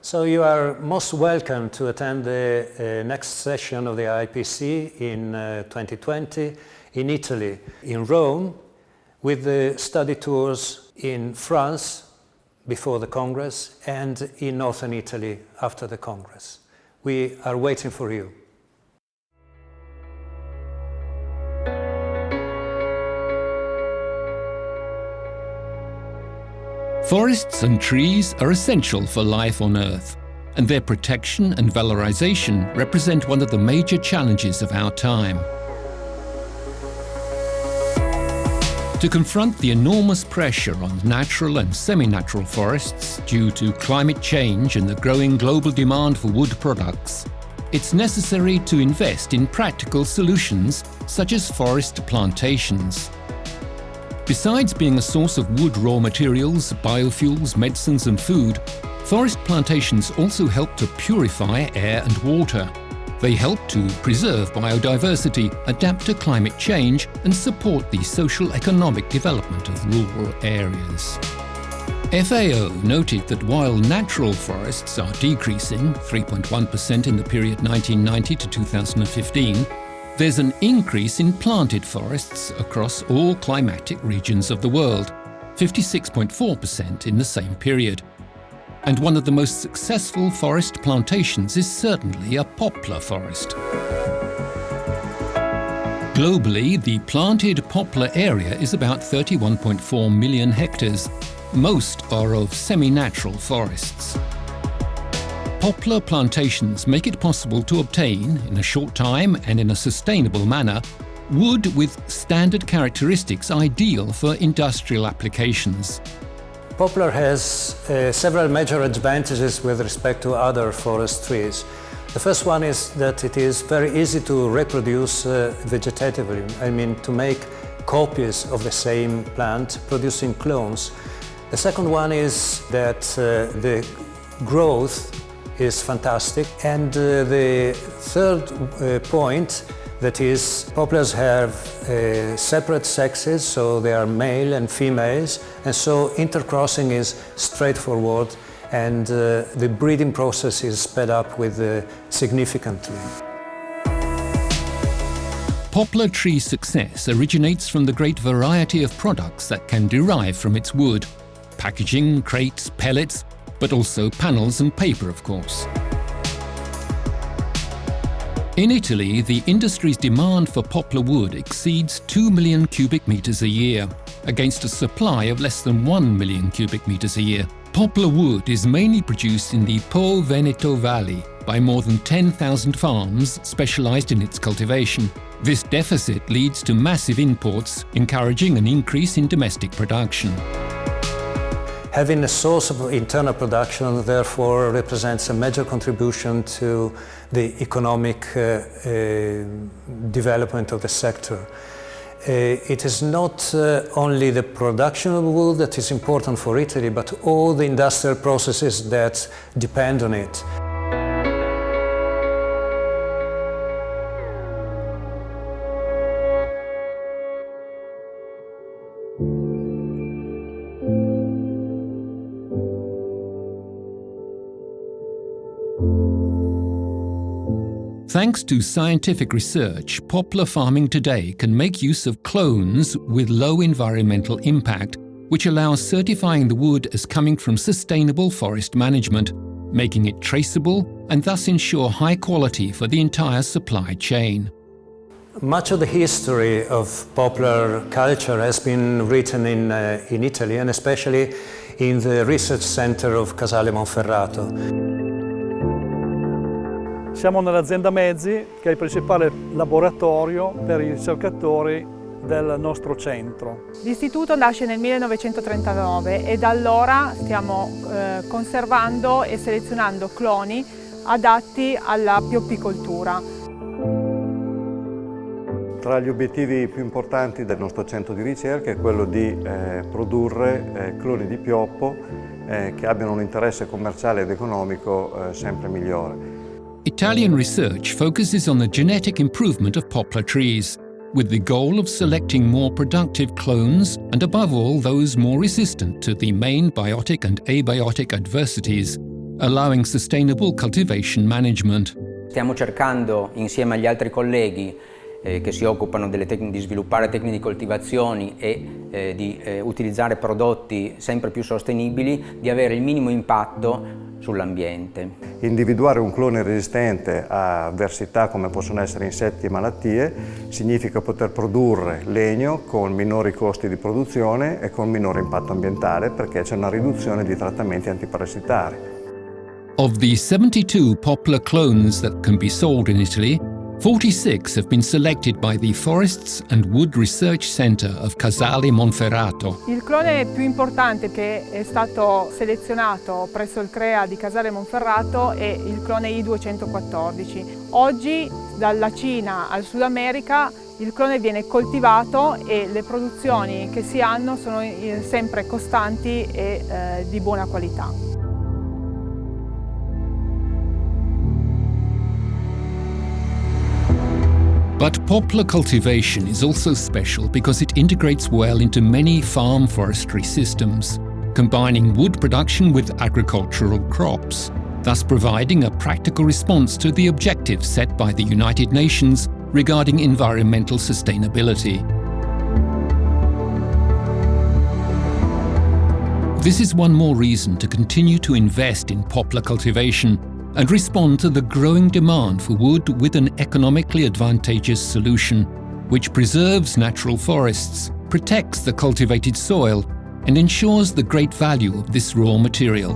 So you are most welcome to attend the next session of the IPC in 2020 in Italy, in Rome, with the study tours in France before the Congress and in Northern Italy after the Congress. We are waiting for you. Forests and trees are essential for life on Earth, and their protection and valorization represent one of the major challenges of our time. To confront the enormous pressure on natural and semi-natural forests due to climate change and the growing global demand for wood products, it's necessary to invest in practical solutions such as forest plantations. Besides being a source of wood raw materials, biofuels, medicines and food, forest plantations also help to purify air and water. They help to preserve biodiversity, adapt to climate change and support the social-economic development of rural areas. FAO noted that while natural forests are decreasing 3.1% in the period 1990 to 2015, there's an increase in planted forests across all climatic regions of the world, 56.4% in the same period. And one of the most successful forest plantations is certainly a poplar forest. Globally, the planted poplar area is about 31.4 million hectares. Most are of semi-natural forests. Poplar plantations make it possible to obtain, in a short time and in a sustainable manner, wood with standard characteristics ideal for industrial applications. Poplar has several major advantages with respect to other forest trees. The first one is that it is very easy to reproduce vegetatively, to make copies of the same plant, producing clones. The second one is that the growth is fantastic. And the third point, that is, poplars have separate sexes, so they are male and females, and so intercrossing is straightforward, and the breeding process is sped up significantly. Poplar tree success originates from the great variety of products that can derive from its wood: packaging, crates, pellets, but also panels and paper, of course. In Italy, the industry's demand for poplar wood exceeds 2 million cubic meters a year, against a supply of less than 1 million cubic meters a year. Poplar wood is mainly produced in the Po Veneto Valley by more than 10,000 farms specialized in its cultivation. This deficit leads to massive imports, encouraging an increase in domestic production. Having a source of internal production, therefore, represents a major contribution to the economic development of the sector. It is not only the production of wood that is important for Italy, but all the industrial processes that depend on it. Thanks to scientific research, poplar farming today can make use of clones with low environmental impact, which allows certifying the wood as coming from sustainable forest management, making it traceable and thus ensure high quality for the entire supply chain. Much of the history of poplar culture has been written in Italy, and especially in the research center of Casale Monferrato. Siamo nell'azienda Mezzi, che è il principale laboratorio per i ricercatori del nostro centro. L'istituto nasce nel 1939 e da allora stiamo conservando e selezionando cloni adatti alla pioppicoltura. Tra gli obiettivi più importanti del nostro centro di ricerca è quello di produrre cloni di pioppo che abbiano un interesse commerciale ed economico sempre migliore. Italian research focuses on the genetic improvement of poplar trees, with the goal of selecting more productive clones and, above all, those more resistant to the main biotic and abiotic adversities. allowing sustainable cultivation management. Stiamo cercando, insieme agli altri colleghi che si occupano di sviluppare tecniche di coltivazioni e di utilizzare prodotti sempre più sostenibili, di avere il minimo impatto sull'ambiente. Individuare un clone resistente a avversità come possono essere insetti e malattie significa poter produrre legno con minori costi di produzione e con minore impatto ambientale, perché c'è una riduzione di trattamenti antiparassitari. Of the 72 poplar clones that can be sold in Italy, 46 have been selected by the Forests and Wood Research Centre of Casale Monferrato. Il clone più importante che è stato selezionato presso il CREA di Casale Monferrato è il clone I214. Oggi dalla Cina al Sud America il clone viene coltivato e le produzioni che si hanno sono sempre costanti e di buona qualità. But poplar cultivation is also special because it integrates well into many farm forestry systems, combining wood production with agricultural crops, thus providing a practical response to the objectives set by the United Nations regarding environmental sustainability. This is one more reason to continue to invest in poplar cultivation and respond to the growing demand for wood with an economically advantageous solution, which preserves natural forests, protects the cultivated soil, and ensures the great value of this raw material.